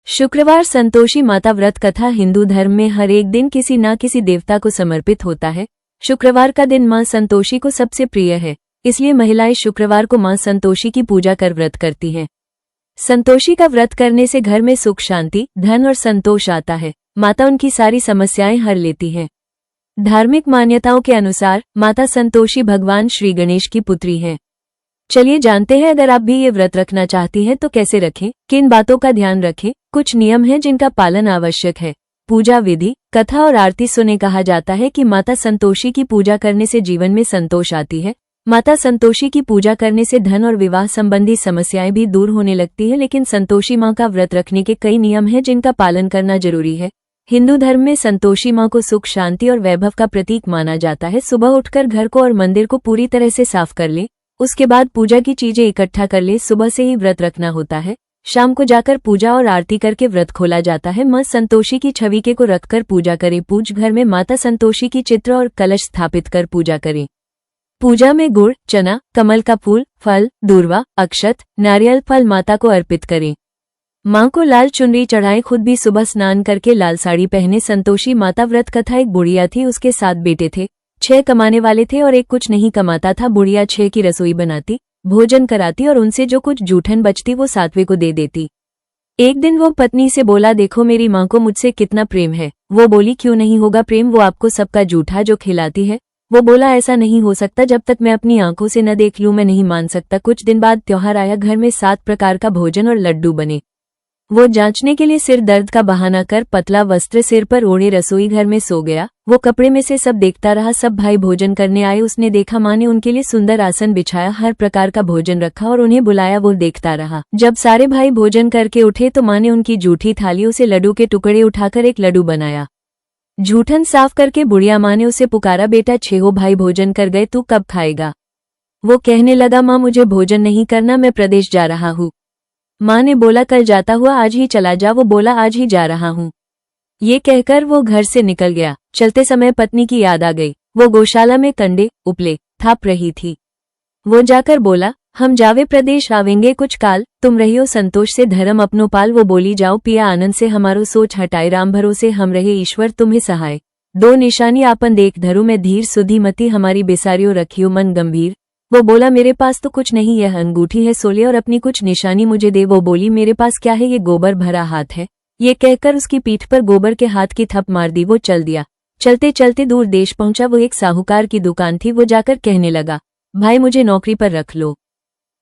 शुक्रवार संतोषी माता व्रत कथा हिंदू धर्म में हर एक दिन किसी न किसी देवता को समर्पित होता है। शुक्रवार का दिन मां संतोषी को सबसे प्रिय है, इसलिए महिलाएं शुक्रवार को मां संतोषी की पूजा कर व्रत करती हैं। संतोषी का व्रत करने से घर में सुख, शांति, धन और संतोष आता है। माता उनकी सारी समस्याएं हर लेती हैं। धार्मिक मान्यताओं के अनुसार माता संतोषी भगवान श्री गणेश की पुत्री हैं। चलिए जानते हैं, अगर आप भी ये व्रत रखना चाहती हैं तो कैसे रखें, किन बातों का ध्यान रखें। कुछ नियम हैं जिनका पालन आवश्यक है। पूजा विधि, कथा और आरती सुने कहा जाता है कि माता संतोषी की पूजा करने से जीवन में संतोष आती है। माता संतोषी की पूजा करने से धन और विवाह संबंधी समस्याएं भी दूर होने लगती है। लेकिन संतोषी मां का व्रत रखने के कई नियम हैं जिनका पालन करना जरूरी है। हिंदू धर्म में संतोषी मां को सुख, शांति और वैभव का प्रतीक माना जाता है। सुबह उठकर घर को और मंदिर को पूरी तरह से साफ कर ले, उसके बाद पूजा की चीजें इकट्ठा कर ले। सुबह से ही व्रत रखना होता है। शाम को जाकर पूजा और आरती करके व्रत खोला जाता है। मां संतोषी की छवि को रखकर पूजा करें। पूज घर में माता संतोषी की चित्र और कलश स्थापित कर पूजा करें। पूजा में गुड़, चना, कमल का फूल, फल, दूर्वा, अक्षत, नारियल फल माता को अर्पित करें। मां को लाल चुनरी चढ़ाएं। खुद भी सुबह स्नान करके लाल साड़ी पहने। संतोषी माता व्रत कथा। एक बुढ़िया थी, उसके 7 बेटे थे। 6 कमाने वाले थे और एक कुछ नहीं कमाता था। बुढ़िया 6 की रसोई बनाती, भोजन कराती और उनसे जो कुछ जूठन बचती वो 7वें को दे देती। एक दिन वो पत्नी से बोला, देखो मेरी माँ को मुझसे कितना प्रेम है। वो बोली, क्यों नहीं होगा प्रेम, वो आपको सबका जूठा जो खिलाती है। वो बोला, ऐसा नहीं हो सकता, जब तक मैं अपनी आंखों से न देख लूं मैं नहीं मान सकता। कुछ दिन बाद त्योहार आया। घर में 7 प्रकार का भोजन और लड्डू बने। वो जांचने के लिए सिर दर्द का बहाना कर पतला वस्त्र सिर पर ओढ़े रसोई घर में सो गया। वो कपड़े में से सब देखता रहा। सब भाई भोजन करने आए। उसने देखा माँ ने उनके लिए सुंदर आसन बिछाया, हर प्रकार का भोजन रखा और उन्हें बुलाया। वो देखता रहा। जब सारे भाई भोजन करके उठे तो माँ ने उनकी जूठी थालियों से लड्डू के टुकड़े उठाकर एक लड्डू बनाया। जूठन साफ करके बुढ़िया माँ ने उसे पुकारा, बेटा 6 भाई भोजन कर गए, तू कब खाएगा। वो कहने लगा, माँ मुझे भोजन नहीं करना, मैं प्रदेश जा रहा हूँ। माँ ने बोला, कल जाता हुआ आज ही चला जा। वो बोला, आज ही जा रहा हूँ। ये कहकर वो घर से निकल गया। चलते समय पत्नी की याद आ गई। वो गौशाला में कंडे, उपले थाप रही थी। वो जाकर बोला, हम जावे प्रदेश आवेंगे कुछ काल, तुम रहियो संतोष से धर्म अपनो पाल। वो बोली, जाओ पिया आनंद से हमारो सोच हटाए, राम भरोसे हम रहे ईश्वर तुम्हें सहाय। 2 निशानी आपन देख धरू मैं धीर, सुधी मती हमारी बेसारियो रखियो मन गंभीर। वो बोला, मेरे पास तो कुछ नहीं, यह अंगूठी है सोले और अपनी कुछ निशानी मुझे दे। वो बोली, मेरे पास क्या है, ये गोबर भरा हाथ है। ये कहकर उसकी पीठ पर गोबर के हाथ की थप मार दी। वो चल दिया। चलते चलते दूर देश पहुंचा। वो एक साहूकार की दुकान थी। वो जाकर कहने लगा, भाई मुझे नौकरी पर रख लो।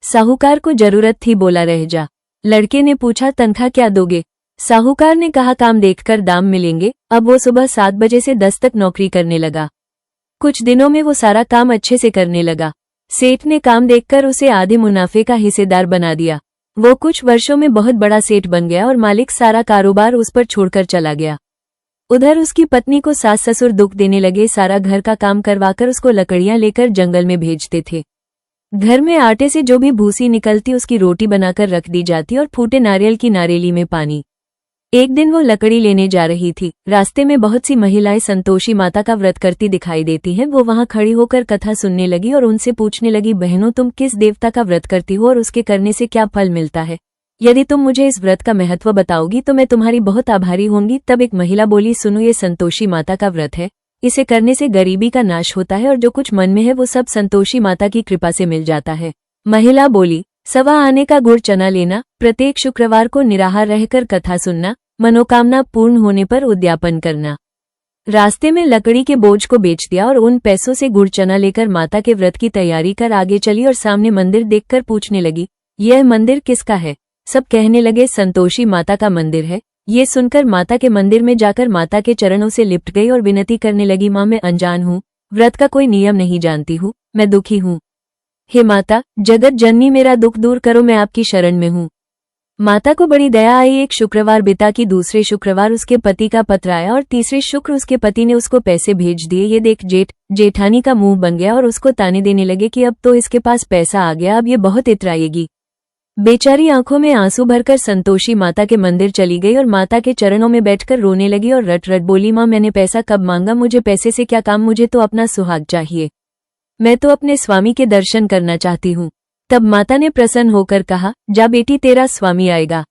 साहूकार को जरूरत थी, बोला रह जा। लड़के ने पूछा, तनख्वाह क्या दोगे। साहूकार ने कहा, काम देखकर दाम मिलेंगे। अब वो सुबह 7 बजे से 10 तक नौकरी करने लगा। कुछ दिनों में वो सारा काम अच्छे से करने लगा। सेठ ने काम देखकर उसे आधे मुनाफे का हिस्सेदार बना दिया। वो कुछ वर्षों में बहुत बड़ा सेठ बन गया और मालिक सारा कारोबार उस पर छोड़कर चला गया। उधर उसकी पत्नी को सास ससुर दुख देने लगे। सारा घर का काम करवाकर उसको लकड़ियां लेकर जंगल में भेजते थे। घर में आटे से जो भी भूसी निकलती उसकी रोटी बनाकर रख दी जाती और फूटे नारियल की नारेली में पानी। एक दिन वो लकड़ी लेने जा रही थी। रास्ते में बहुत सी महिलाएं संतोषी माता का व्रत करती दिखाई देती हैं। वो वहां खड़ी होकर कथा सुनने लगी और उनसे पूछने लगी, बहनों तुम किस देवता का व्रत करती हो और उसके करने से क्या फल मिलता है। यदि तुम मुझे इस व्रत का महत्व बताओगी तो मैं तुम्हारी बहुत आभारी होंगी। तब एक महिला बोली, सुनो ये संतोषी माता का व्रत है। इसे करने से गरीबी का नाश होता है और जो कुछ मन में है वो सब संतोषी माता की कृपा से मिल जाता है। महिला बोली, 1.25 आने का गुड़ चना लेना, प्रत्येक शुक्रवार को निराहार रहकर कथा सुनना, मनोकामना पूर्ण होने पर उद्यापन करना। रास्ते में लकड़ी के बोझ को बेच दिया और उन पैसों से गुड़ चना लेकर माता के व्रत की तैयारी कर आगे चली और सामने मंदिर देखकर पूछने लगी, यह मंदिर किसका है। सब कहने लगे, संतोषी माता का मंदिर है। ये सुनकर माता के मंदिर में जाकर माता के चरणों से लिपट गई और विनती करने लगी, माँ मैं अनजान हूँ, व्रत का कोई नियम नहीं जानती हूँ, मैं दुखी हूँ। हे माता जगत जननी मेरा दुख दूर करो, मैं आपकी शरण में हूँ। माता को बड़ी दया आई। एक शुक्रवार बिता कि दूसरे शुक्रवार उसके पति का पत्र आया और तीसरे शुक्र उसके पति ने उसको पैसे भेज दिए। ये देख जेठानी का मुंह बन गया और उसको ताने देने लगे कि अब तो इसके पास पैसा आ गया, अब ये बहुत इतराएगी। बेचारी आंखों में आंसू भरकर संतोषी माता के मंदिर चली गई और माता के चरणों में बैठकर रोने लगी और रट रट बोली, माँ मैंने पैसा कब मांगा, मुझे पैसे से क्या काम, मुझे तो अपना सुहाग चाहिए, मैं तो अपने स्वामी के दर्शन करना चाहती हूँ। तब माता ने प्रसन्न होकर कहा, जा बेटी तेरा स्वामी आएगा।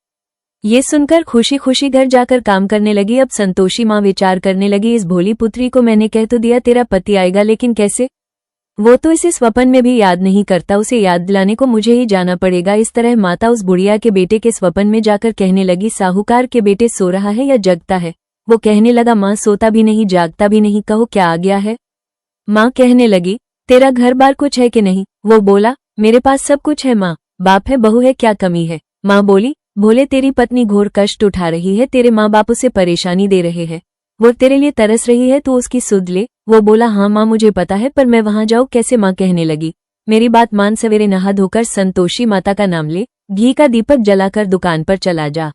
ये सुनकर खुशी खुशी घर जाकर काम करने लगी। अब संतोषी माँ विचार करने लगी, इस भोली पुत्री को मैंने कह तो दिया तेरा पति आएगा, लेकिन कैसे? वो तो इसे स्वप्न में भी याद नहीं करता, उसे याद दिलाने को मुझे ही जाना पड़ेगा। इस तरह माता उस बुढ़िया के बेटे के स्वप्न में जाकर कहने लगी, साहूकार के बेटे सो रहा है या जगता है? वो कहने लगा, माँ सोता भी नहीं जागता भी नहीं, कहो क्या आ गया है? माँ कहने लगी, तेरा घर बार कुछ है कि नहीं? वो बोला, मेरे पास सब कुछ है माँ, बाप है बहू है, क्या कमी है? माँ बोली, भोले तेरी पत्नी घोर कष्ट उठा रही है, तेरे माँ बाप उसे परेशानी दे रहे हैं, वो तेरे लिए तरस रही है, तू उसकी सुध ले। वो बोला, हाँ माँ मुझे पता है, पर मैं वहां जाऊँ कैसे? माँ कहने लगी, मेरी बात मान, सवेरे नहा धोकर संतोषी माता का नाम ले, घी का दीपक जलाकर दुकान पर चला जा।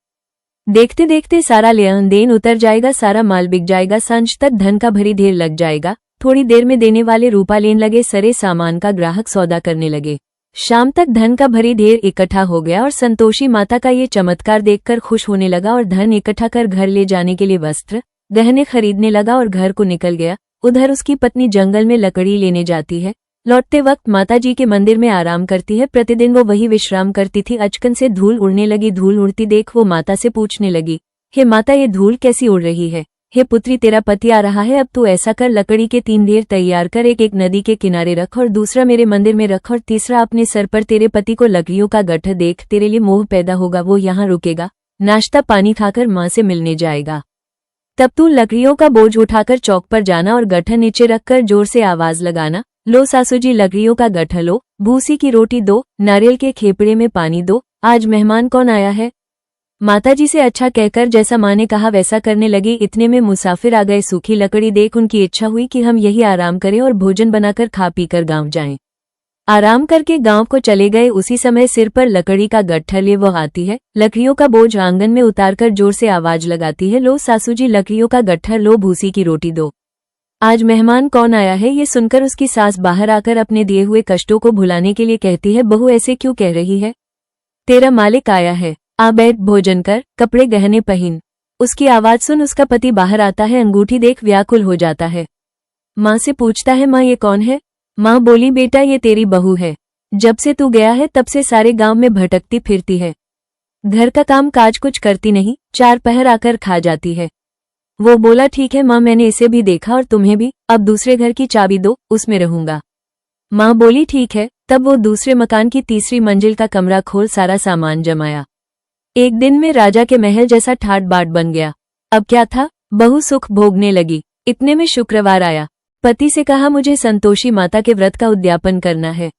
देखते देखते सारा लेन देन उतर जाएगा, सारा माल बिक जाएगा, सांझ तक धन का भरी ढेर लग जाएगा। थोड़ी देर में देने वाले रूपा लेने लगे, सरे सामान का ग्राहक सौदा करने लगे। शाम तक धन का भरी ढेर इकट्ठा हो गया और संतोषी माता का ये चमत्कार देखकर खुश होने लगा और धन इकट्ठा कर घर ले जाने के लिए वस्त्र गहने खरीदने लगा और घर को निकल गया। उधर उसकी पत्नी जंगल में लकड़ी लेने जाती है, लौटते वक्त माताजी के मंदिर में आराम करती है। प्रतिदिन वो वही विश्राम करती थी। अचकन से धूल उड़ने लगी, धूल उड़ती देख वो माता से पूछने लगी, हे माता ये धूल कैसी उड़ रही है? हे पुत्री तेरा पति आ रहा है, अब तू ऐसा कर, लकड़ी के 3 ढेर तैयार कर, एक नदी के किनारे रख और दूसरा मेरे मंदिर में रख और तीसरा अपने सर पर। तेरे पति को लकड़ियों का गट्ठ देख तेरे लिए मोह पैदा होगा, वो यहाँ रुकेगा, नाश्ता पानी खाकर माँ से मिलने जाएगा। तब तू लकड़ियों का बोझ उठाकर चौक पर जाना और गट्ठ नीचे रखकर जोर से आवाज लगाना, लो सासू जी लकड़ियों का गट्ठ लो, भूसी की रोटी दो, नारियल के खेपड़े में पानी दो, आज मेहमान कौन आया है? माताजी से अच्छा कहकर जैसा माँ ने कहा वैसा करने लगी। इतने में मुसाफिर आ गए। सूखी लकड़ी देख उनकी इच्छा हुई कि हम यही आराम करें और भोजन बनाकर खा पीकर गांव जाएं। आराम करके गांव को चले गए। उसी समय सिर पर लकड़ी का गट्ठा लिए वो आती है, लकड़ियों का बोझ आंगन में उतारकर जोर से आवाज लगाती है, लो सासू जी लकड़ियों का गट्ठा लो, भूसी की रोटी दो, आज मेहमान कौन आया है? ये सुनकर उसकी सास बाहर आकर अपने दिए हुए कष्टों को भुलाने के लिए कहती है, बहू ऐसे क्यों कह रही है? तेरा मालिक आया है, आ बैठ, भोजन कर, कपड़े गहने पहन। उसकी आवाज सुन उसका पति बाहर आता है, अंगूठी देख व्याकुल हो जाता है। माँ से पूछता है, माँ ये कौन है? माँ बोली, बेटा ये तेरी बहू है, जब से तू गया है तब से सारे गांव में भटकती फिरती है, घर का काम काज कुछ करती नहीं, 4 पहर आकर खा जाती है। वो बोला, ठीक है माँ मैंने इसे भी देखा और तुम्हें भी, अब दूसरे घर की चाबी दो, उसमें रहूंगा। माँ बोली, ठीक है। तब वो दूसरे मकान की 3री मंजिल का कमरा खोल सारा सामान जमाया। एक दिन में राजा के महल जैसा ठाट बाट बन गया। अब क्या था, बहू सुख भोगने लगी। इतने में शुक्रवार आया। पति से कहा, मुझे संतोषी माता के व्रत का उद्यापन करना है।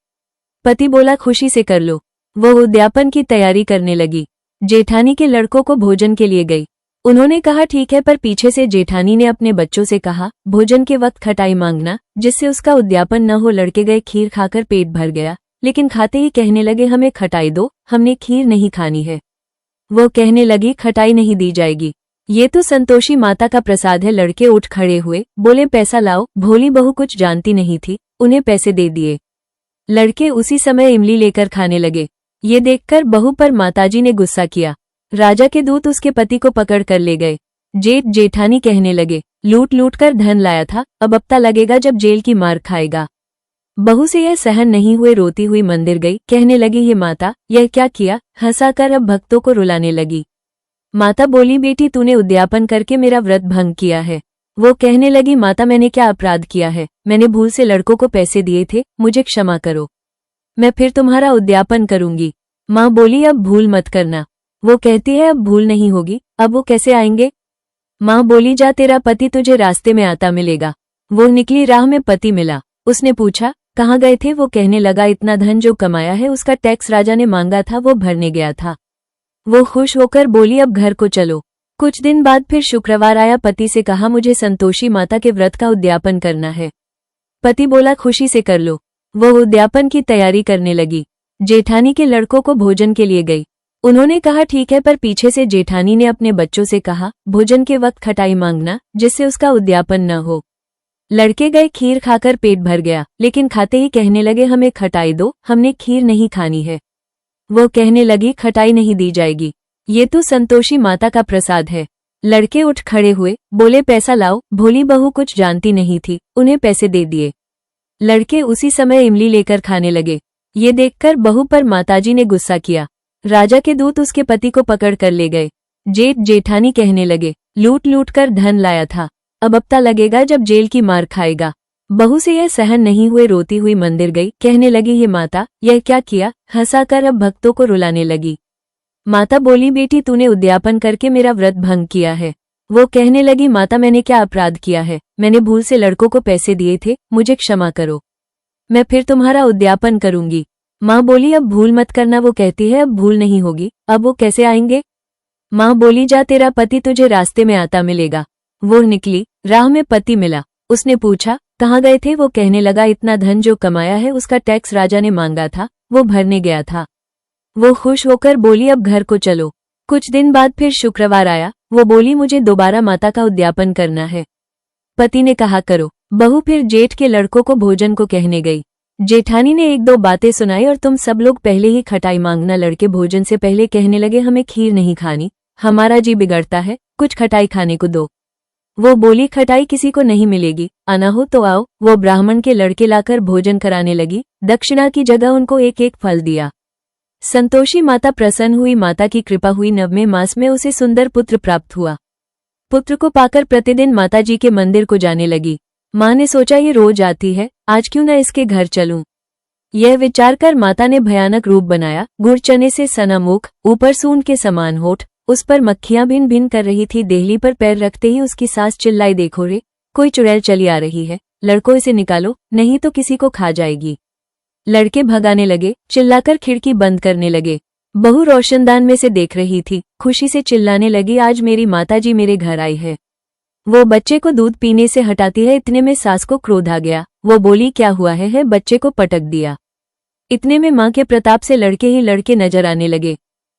पति बोला, खुशी से कर लो। वो उद्यापन की तैयारी करने लगी। जेठानी के लड़कों को भोजन के लिए गई। उन्होंने कहा ठीक है, पर पीछे से जेठानी ने अपने बच्चों से कहा, भोजन के वक्त खटाई मांगना, जिससे उसका उद्यापन न हो। लड़के गए, खीर खाकर पेट भर गया, लेकिन खाते ही कहने लगे, हमें खटाई दो, हमने खीर नहीं खानी है। वो कहने लगी, खटाई नहीं दी जाएगी, ये तो संतोषी माता का प्रसाद है। लड़के उठ खड़े हुए, बोले, पैसा लाओ। भोली बहू कुछ जानती नहीं थी, उन्हें पैसे दे दिए। लड़के उसी समय इमली लेकर खाने लगे। ये देखकर बहू पर माताजी ने गुस्सा किया। राजा के दूत उसके पति को पकड़ कर ले गए। जेठ जेठानी कहने लगे, लूट लूट कर धन लाया था, अब पता लगेगा जब जेल की मार खाएगा। बहू से यह सहन नहीं हुए, रोती हुई मंदिर गई। कहने लगी, हे माता यह क्या किया? हंसाकर अब भक्तों को रुलाने लगी। माता बोली, बेटी तूने उद्यापन करके मेरा व्रत भंग किया है। वो कहने लगी, माता मैंने क्या अपराध किया है? मैंने भूल से लड़कों को पैसे दिए थे, मुझे क्षमा करो, मैं फिर तुम्हारा उद्यापन करूंगी। माँ बोली, अब भूल मत करना। वो कहती है, अब भूल नहीं होगी। अब वो कैसे आएंगे? माँ बोली, जा तेरा पति तुझे रास्ते में आता मिलेगा। वो निकली, राह में पति मिला। उसने पूछा, कहाँ गए थे? वो कहने लगा, इतना धन जो कमाया है उसका टैक्स राजा ने मांगा था, वो भरने गया था। वो खुश होकर बोली, अब घर को चलो। कुछ दिन बाद फिर शुक्रवार आया। पति से कहा, मुझे संतोषी माता के व्रत का उद्यापन करना है। पति बोला, खुशी से कर लो। वो उद्यापन की तैयारी करने लगी। जेठानी के लड़कों को भोजन के लिए गई। उन्होंने कहा ठीक है, पर पीछे से जेठानी ने अपने बच्चों से कहा, भोजन के वक्त खटाई मांगना, जिससे उसका उद्यापन न हो। लड़के गए, खीर खाकर पेट भर गया, लेकिन खाते ही कहने लगे, हमें खटाई दो, हमने खीर नहीं खानी है। वो कहने लगी, खटाई नहीं दी जाएगी, ये तो संतोषी माता का प्रसाद है। लड़के उठ खड़े हुए, बोले, पैसा लाओ। भोली बहू कुछ जानती नहीं थी, उन्हें पैसे दे दिए। लड़के उसी समय इमली लेकर खाने लगे। ये देखकर बहू पर माताजी ने गुस्सा किया। राजा के दूत उसके पति को पकड़ कर ले गए। जेठ जेठानी कहने लगे, लूट लूट कर धन लाया था, अब पता लगेगा जब जेल की मार खाएगा। बहू से यह सहन नहीं हुए रोती हुई मंदिर गई, कहने लगी, हे माता यह क्या किया। हंसाकर अब भक्तों को रुलाने लगी। माता बोली, बेटी तूने उद्यापन करके मेरा व्रत भंग किया है। वो कहने लगी, माता मैंने क्या अपराध किया है, मैंने भूल से लड़कों को पैसे दिए थे, मुझे क्षमा करो, मैं फिर तुम्हारा उद्यापन करूंगी। माँ बोली, अब भूल मत करना। वो कहती है, अब भूल नहीं होगी। अब वो कैसे आएंगे। माँ बोली, जा तेरा पति तुझे रास्ते में आता मिलेगा। वो निकली, राह में पति मिला। उसने पूछा, कहाँ गए थे। वो कहने लगा, इतना धन जो कमाया है उसका टैक्स राजा ने मांगा था, वो भरने गया था। वो खुश होकर बोली, अब घर को चलो। कुछ दिन बाद फिर शुक्रवार आया। वो बोली, मुझे दोबारा माता का उद्यापन करना है। पति ने कहा, करो। बहू फिर जेठ के लड़कों को भोजन को कहने गई। जेठानी ने एक दो बातें सुनाई और तुम सब लोग पहले ही खटाई मांगना। लड़के भोजन से पहले कहने लगे, हमें खीर नहीं खानी, हमारा जी बिगड़ता है, कुछ खटाई खाने को दो। वो बोली, खटाई किसी को नहीं मिलेगी, आना हो तो आओ। वो ब्राह्मण के लड़के लाकर भोजन कराने लगी। दक्षिणा की जगह उनको एक एक फल दिया। संतोषी माता प्रसन्न हुई। माता की कृपा हुई। 9वें मास में उसे सुंदर पुत्र प्राप्त हुआ। पुत्र को पाकर प्रतिदिन माताजी के मंदिर को जाने लगी। माँ ने सोचा, ये रोज आती है, आज क्यों न इसके घर चलूं। यह विचार कर माता ने भयानक रूप बनाया। गुड़ चने से सना मुख, ऊपर सूंड के समान होठ, उस पर मक्खियां भिन भिन कर रही थी। देहली पर पैर रखते ही उसकी सास चिल्लाई, देखो रे, कोई चुड़ैल चली आ रही है, लड़कों इसे निकालो, नहीं तो किसी को खा जाएगी। लड़के भगाने लगे, चिल्लाकर खिड़की बंद करने लगे। बहू रोशनदान में से देख रही थी, खुशी से चिल्लाने लगी, आज मेरी माताजी मेरे घर आई है। वो बच्चे को दूध पीने से हटाती है। इतने में सास को क्रोध आ गया। वो बोली, क्या हुआ है, बच्चे को पटक दिया। इतने में माँ के प्रताप से लड़के ही लड़के नजर आने लगे।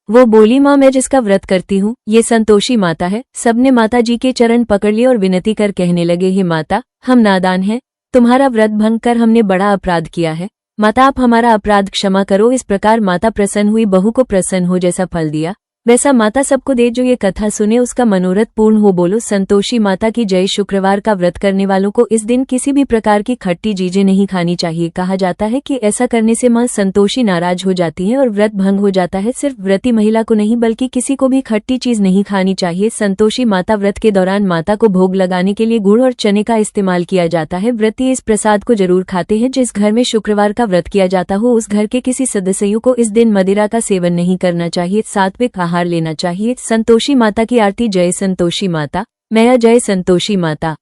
वो बोली, माँ मैं जिसका व्रत करती हूँ ये संतोषी माता है। सबने माता जी के चरण पकड़ लिए और विनती कर कहने लगे, हे माता हम नादान हैं, तुम्हारा व्रत भंग कर हमने बड़ा अपराध किया है, माता आप हमारा अपराध क्षमा करो। इस प्रकार माता प्रसन्न हुई। बहू को प्रसन्न हो जैसा फल दिया वैसा माता सबको दे। जो ये कथा सुने उसका मनोरथ पूर्ण हो। बोलो संतोषी माता की जय। शुक्रवार का व्रत करने वालों को इस दिन किसी भी प्रकार की खट्टी चीजें नहीं खानी चाहिए। कहा जाता है कि ऐसा करने से माँ संतोषी नाराज हो जाती है और व्रत भंग हो जाता है। सिर्फ व्रती महिला को नहीं बल्कि किसी को भी खट्टी चीज नहीं खानी चाहिए। संतोषी माता व्रत के दौरान माता को भोग लगाने के लिए गुड़ और चने का इस्तेमाल किया जाता है। व्रती इस प्रसाद को जरूर खाते हैं। जिस घर में शुक्रवार का व्रत किया जाता हो उस घर के किसी सदस्यों को इस दिन मदिरा का सेवन नहीं करना चाहिए, सात्विक आहार लेना चाहिए। संतोषी माता की आरती। जय संतोषी माता मैया, जय संतोषी माता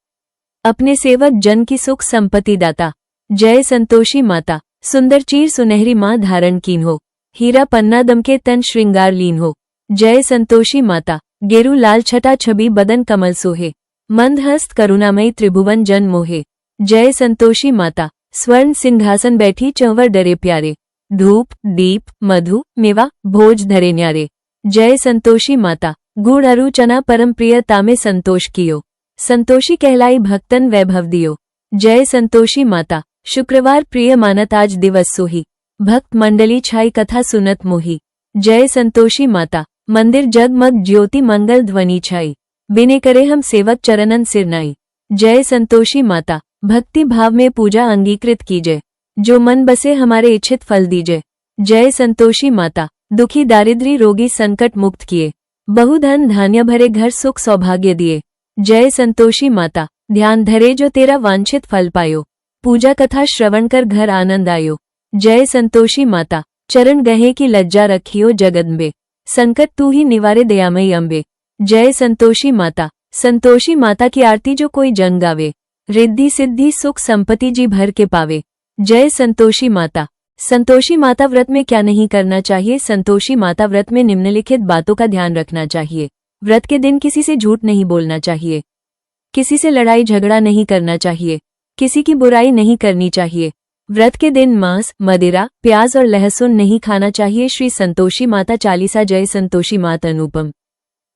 अपने सेवक जन की सुख संपत्ति दाता। जय संतोषी माता सुंदर चीर सुनहरी माँ धारण कीन हो, हीरा पन्ना दम के तन श्रृंगार लीन हो। जय संतोषी माता गेरू लाल छटा छवि बदन कमल सोहे, मंद हस्त करुणामयी त्रिभुवन जन मोहे। जय संतोषी माता स्वर्ण सिंहासन बैठी चंवर डरे प्यारे, धूप दीप मधु मेवा भोज धरे न्यारे। जय संतोषी माता गुड़ अरु चना परम प्रिय तामे संतोष कियो, संतोषी कहलाई भक्तन वैभव दियो। जय संतोषी माता शुक्रवार प्रिय मानत आज दिवस सोही, भक्त मंडली छाई कथा सुनत मोही। जय संतोषी माता मंदिर जगमग ज्योति मंगल ध्वनि छाई, बिने करे हम सेवक चरणन सिरनाई। जय संतोषी माता भक्ति भाव में पूजा अंगीकृत कीजय, जो मन बसे हमारे इच्छित फल दीजय। जय संतोषी माता दुखी दारिद्री रोगी संकट मुक्त किए, बहुधन धान्य भरे घर सुख सौभाग्य दिए। जय संतोषी माता ध्यान धरे जो तेरा वांछित फल पायो, पूजा कथा श्रवण कर घर आनंद आयो। जय संतोषी माता चरण गहे की लज्जा रखियो जगदम्बे, संकट तू ही निवारे दयामयी अम्बे। जय संतोषी माता संतोषी माता की आरती जो कोई जन गावे, रिद्धि सिद्धि सुख संपत्ति जी भर के पावे। जय संतोषी माता संतोषी माता व्रत में क्या नहीं करना चाहिए। संतोषी माता व्रत में निम्नलिखित बातों का ध्यान रखना चाहिए। व्रत के दिन किसी से झूठ नहीं बोलना चाहिए, किसी से लड़ाई झगड़ा नहीं करना चाहिए, किसी की बुराई नहीं करनी चाहिए। व्रत के दिन मांस मदिरा प्याज और लहसुन नहीं खाना चाहिए। श्री संतोषी माता चालीसा। जय संतोषी माता अनुपम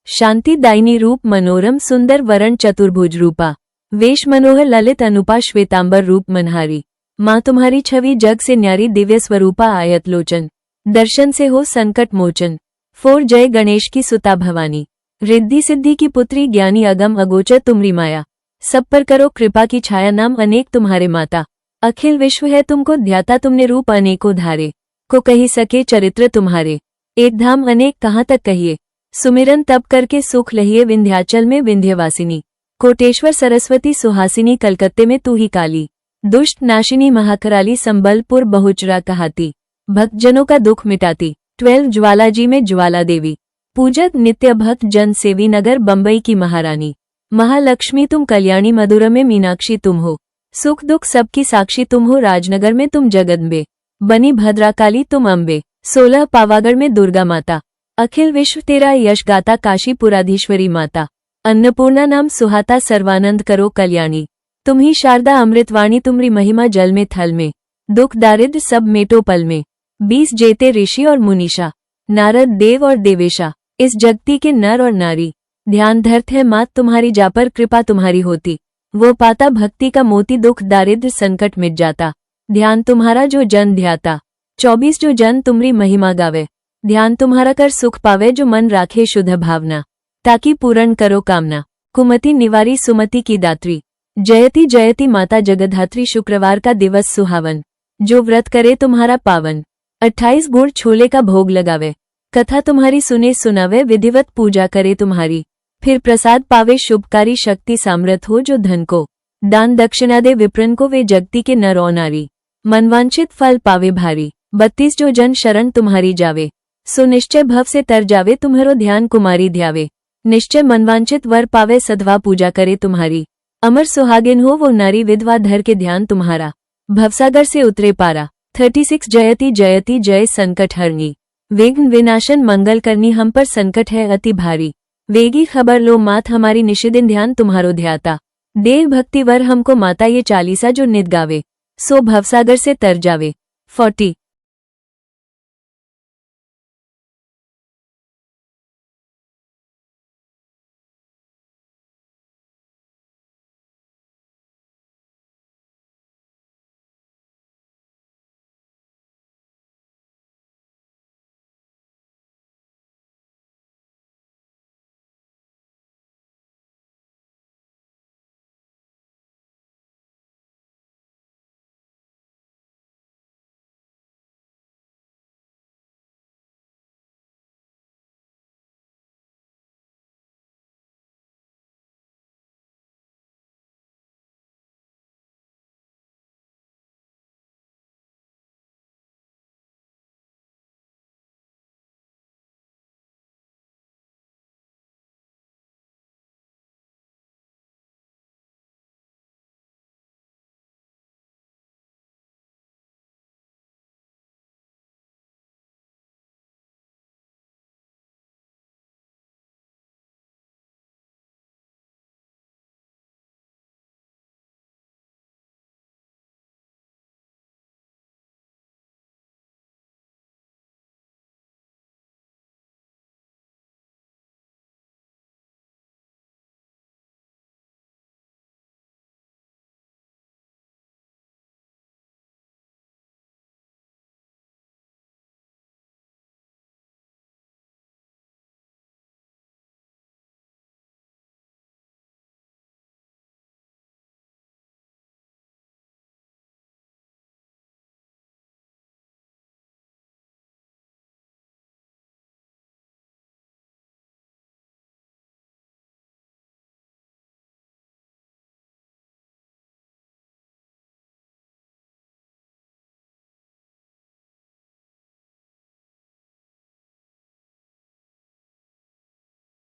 शांति दायिनी रूप मनोरम सुंदर वरण चतुर्भुज रूपा, वेश मनोहर ललित अनुपा श्वेतांबर रूप मनहारी। माँ तुम्हारी छवि जग से न्यारी दिव्य स्वरूपा आयत लोचन, दर्शन से हो संकट मोचन। 4 जय गणेश की सुता भवानी, रिद्धि सिद्धि की पुत्री ज्ञानी अगम अगोचर तुमरी माया, सब पर करो कृपा की छाया नाम अनेक तुम्हारे माता। अखिल विश्व है तुमको ध्याता तुमने रूप अनेकों धारे, को कही सके चरित्र तुम्हारे, एक धाम अनेक कहाँ तक कहिए। सुमिरन तप करके सुख लहिए विंध्याचल में विंध्यवासिनी। कोटेश्वर सरस्वती सुहासिनी कलकत्ते में तू ही काली। दुष्ट नाशिनी महाकराली संबलपुर बहुचरा कहाती। भक्तजनों का दुख मिटाती। 12 ज्वालाजी में ज्वाला देवी। पूजक नित्य भक्त जन सेवी नगर बम्बई की महारानी। महालक्ष्मी तुम कल्याणी मधुर में मीनाक्षी तुम हो। सुख दुख सबकी साक्षी तुम हो राजनगर में तुम जगदम्बे। बनी भद्राकाली तुम अम्बे। 16 पावागढ़ में दुर्गा माता। अखिल विश्व तेरा यश गाता काशीपुराधीश्वरी माता। अन्नपूर्णा नाम सुहाता सर्वानंद करो कल्याणी। तुम ही शारदा अमृतवाणी तुम्हारी महिमा जल में थल में। दुख दारिद्र सब मेटो पल में। 20 जेते ऋषि और मुनीषा। नारद देव और देवेशा। इस जगती के नर और नारी। ध्यान धरत है मात तुम्हारी जा पर कृपा तुम्हारी होती। वो पाता भक्ति का मोती दुख दारिद्र संकट मिट जाता। ध्यान तुम्हारा जो जन ध्याता। 24 जो जन तुम्हारी महिमा गावे। ध्यान तुम्हारा कर सुख पावे जो मन राखे शुद्ध भावना। ताकि पूर्ण करो कामना। कुमति निवारी सुमति की दात्री। जयति जयति माता जगधात्री शुक्रवार का दिवस सुहावन। जो व्रत करे तुम्हारा पावन। 28 गुड़ छोले का भोग लगावे। कथा तुम्हारी सुने सुनावे विधिवत पूजा करे तुम्हारी। फिर प्रसाद पावे शुभकारी शक्ति सामर्थ हो जो धन को। दान दक्षिणा दे विप्रन को वे जगती के नर और नारी। मनवांछित फल पावे भारी। 32 जो जन शरण तुम्हारी जावे। सुनिश्चय भव से तर जावे तुम्हारो ध्यान कुमारी ध्यावे। निश्चय मनवांछित वर पावे सधवा पूजा करे तुम्हारी। अमर सुहागिन हो वो नारी विधवा धर के ध्यान तुम्हारा। भवसागर से उतरे पारा। 36 जयति जयति जय संकट हरणी। विघ्न विनाशन मंगल करनी हम पर संकट है अति भारी। वेगी खबर लो मात हमारी निशिदिन ध्यान तुम्हारो ध्याता। देव भक्ति वर हमको माता ये चालीसा जो नित गावे। सो भवसागर से तर जावे। 40